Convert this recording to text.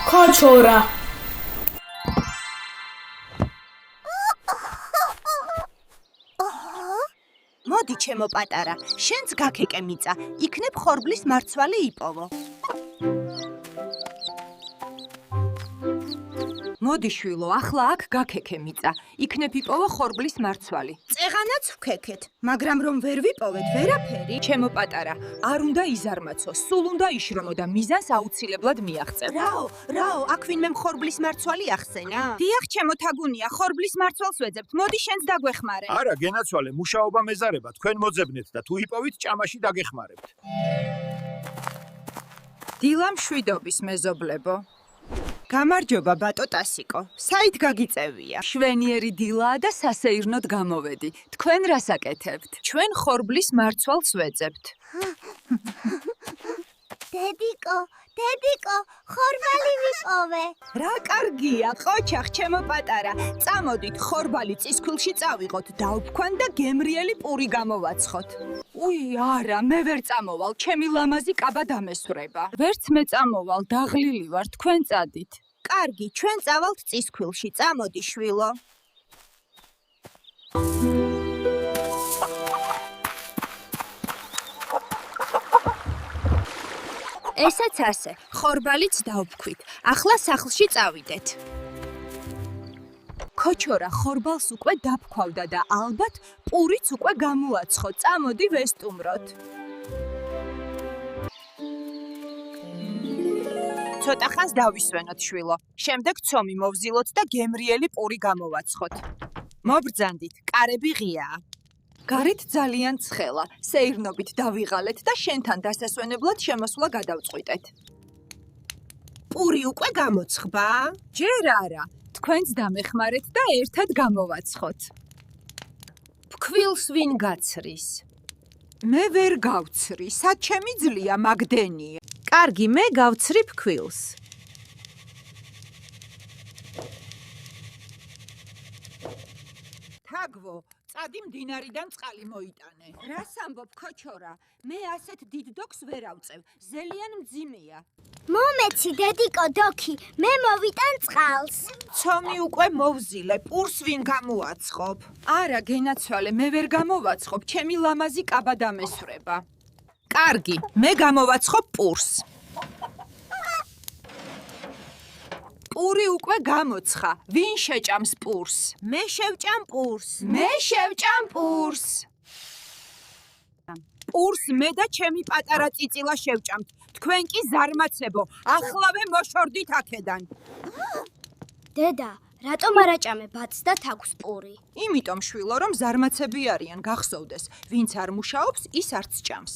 ქოჩორა მოდი ჩემო პატარა, შენც გაქეკე მიწა, იქნებ ხორბლის მარცვალი იპოვო. მოდი შვილო, ახლა აქ გაქეკე მიწა, იქნებ იპოვო ხორბლის მარცვალი. წეღანაც ვქეკეთ, მაგრამ რომ ვერ ვიპოვეთ ვერაფერი. ჩემო პატარა, არ უნდა იზარმაცო, სულ უნდა იშრომო და მიზანს აუცილებლად მიაღწევ. რაო, აქ ვინმე ხორბლის მარცვალი ახსენა? დიახ, ჩემო თაგუნია, ხორბლის მარცვალს ვეძებთ. მოდი შენც დაგვეხმარე. არა, გენაცვალე, მუშაობა მეზარება, თქვენ მოძებნეთ და თუ იპოვით, ჭამაში დაგეხმარებთ. დილა მშვიდობის მეზობლებო. გამარჯობა ბატო ტასიკო. საით გაგიწევია? შვენიერი დილაა და სასეირნოდ გამოვედი. თქვენ რას აკეთებთ? ჩვენ ხორბლის მარცვალს ვეძებთ. დედიკო, ხორბალი ვიპოვე. რა კარგია, ყოჩახ, ჩემო პატარა. წამოდით, ხორბალი წისქვილში წავიღოთ, დავფქვან და გემრიელი პური გამოვაცხოთ. უი, არა, მე ვერ წამოვალ, ჩემი ლამაზი კაბა დამესვრება. ვერც მე წამოვალ, დაღლილი ვარ, თქვენ წადით. კარგი, ჩვენ წავალთ წისქვილში, წამოდი შვილო. ესეც ასე, ხორბალიც დავფქვით. ახლა სახლში წავიდეთ. ქოჩორა ხორბალს უკვე დაფქვავდა და ალბათ პურიც უკვე გამოაცხო. წამოდი ვესტუმროთ. ცოტა ხანს დავისვენოთ შვილო. შემდეგ ცომი მოვზილოთ და გემრიელი პური გამოვაცხოთ. მობრძანდით, კარები ღიაა. გარეთ ძალიან ცხელა. სეირნობით დავიღალეთ და შენთან დასასვენებლად შემოსვლა გადავწყვიტეთ. პური უკვე გამოცხბა? ჯერ არა. თქვენც დამეხმარეთ და ერთად გამოვაცხოთ. ფქვილს ვინ გაცრის? მე ვერ გავცრი, საჩემი ძლია მაგდენია. კარგი, მე გავცრი ფქვილს. თაგვო, წადი მდინარიდან წყალი მოიტანე. რას ამბობ ქოჩორა? მე ასეთ დიდ დოქს ვერ ავწევ. ზელიან მძიმეა. მომეცი დედიკო დოქი, მე მოვიტან წყალს. ცომი უკვე მოვზილე, პურს ვინ გამოაცხობ? არა, გენაცვალე, მე ვერ გამოვაცხობ, ჩემი ლამაზი კაბა დამესვრება. კარგი, მე გამოვაცხობ პურს. პური უკვე გამოცხა. ვინ შეჭამს პურს? მე შევჭამ პურს. მე შევჭამ პურს. პურს მე და ჩემი პატარა წიწილა შევჭამთ. თქვენ კი ზარმაცებო, ახლავე მოშორდით აქედან. დედა, რატომ არ აჭამე ბათს და თაგვს პური? იმიტომ შვილო, რომ ზარმაცები არიან, გახსოვდეს. ვინც არ მუშაობს, ის არც ჭამს.